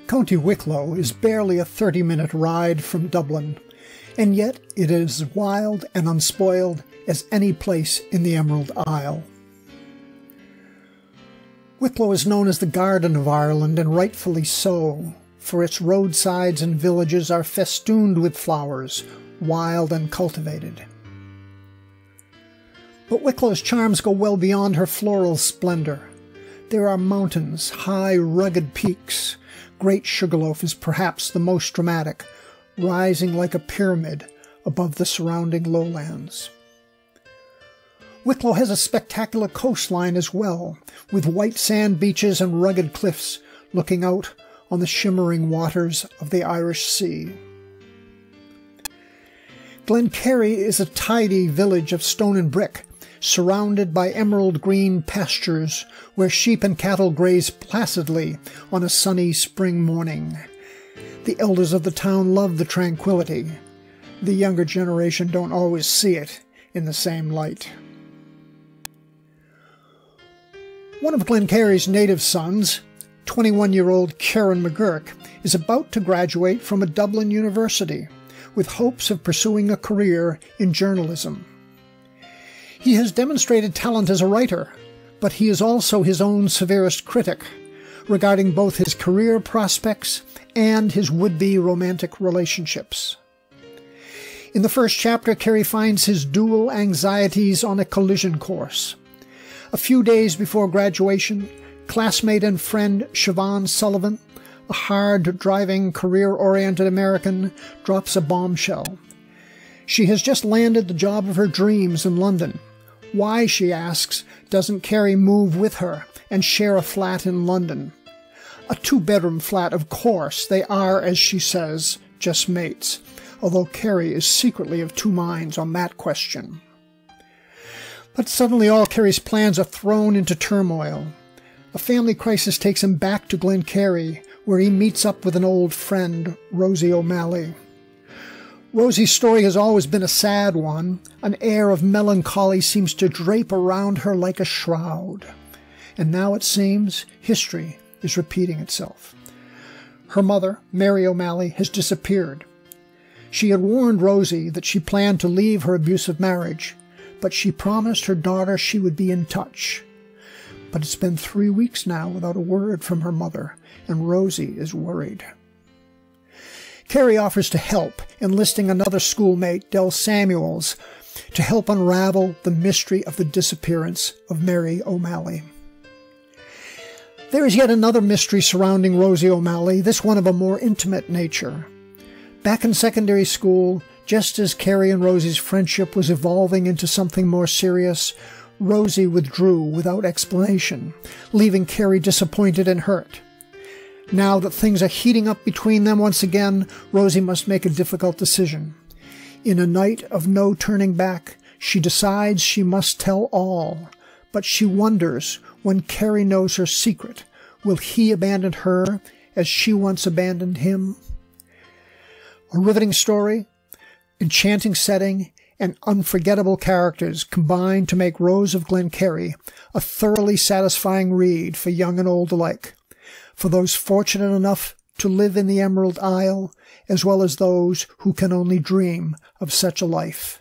County Wicklow is barely a 30-minute ride from Dublin, and yet it is as wild and unspoiled as any place in the Emerald Isle. Wicklow is known as the Garden of Ireland, and rightfully so, for its roadsides and villages are festooned with flowers, wild and cultivated. But Wicklow's charms go well beyond her floral splendor. There are mountains, high, rugged peaks. Great Sugarloaf is perhaps the most dramatic, rising like a pyramid above the surrounding lowlands. Wicklow has a spectacular coastline as well, with white sand beaches and rugged cliffs looking out on the shimmering waters of the Irish Sea. Glenkerry is a tidy village of stone and brick, surrounded by emerald green pastures where sheep and cattle graze placidly on a sunny spring morning. The elders of the town love the tranquility. The younger generation don't always see it in the same light. One of Glenkerry's native sons, 21-year-old Ciaran McGurk, is about to graduate from a Dublin university with hopes of pursuing a career in journalism. He has demonstrated talent as a writer, but he is also his own severest critic regarding both his career prospects and his would-be romantic relationships. In the first chapter, Cary finds his dual anxieties on a collision course. A few days before graduation, classmate and friend Siobhan Sullivan, a hard-driving, career-oriented American, drops a bombshell. She has just landed the job of her dreams in London. Why, she asks, doesn't Cary move with her and share a flat in London? A two-bedroom flat, of course. They are, as she says, just mates, although Cary is secretly of two minds on that question. But suddenly all Cary's plans are thrown into turmoil. A family crisis takes him back to Glenkerry, where he meets up with an old friend, Rosie O'Malley. Rosie's story has always been a sad one. An air of melancholy seems to drape around her like a shroud. And now it seems history is repeating itself. Her mother, Mary O'Malley, has disappeared. She had warned Rosie that she planned to leave her abusive marriage, but she promised her daughter she would be in touch. But it's been 3 weeks now without a word from her mother, and Rosie is worried. Cary offers to help, enlisting another schoolmate, Del Samuels, to help unravel the mystery of the disappearance of Mary O'Malley. There is yet another mystery surrounding Rosie O'Malley, this one of a more intimate nature. Back in secondary school, just as Cary and Rosie's friendship was evolving into something more serious, Rosie withdrew without explanation, leaving Cary disappointed and hurt. Now that things are heating up between them once again, Rosie must make a difficult decision. In a night of no turning back, she decides she must tell all, but she wonders, when Cary knows her secret, will he abandon her as she once abandoned him? A riveting story, enchanting setting, and unforgettable characters combine to make Rose of Glenkerry a thoroughly satisfying read for young and old alike, for those fortunate enough to live in the Emerald Isle, as well as those who can only dream of such a life.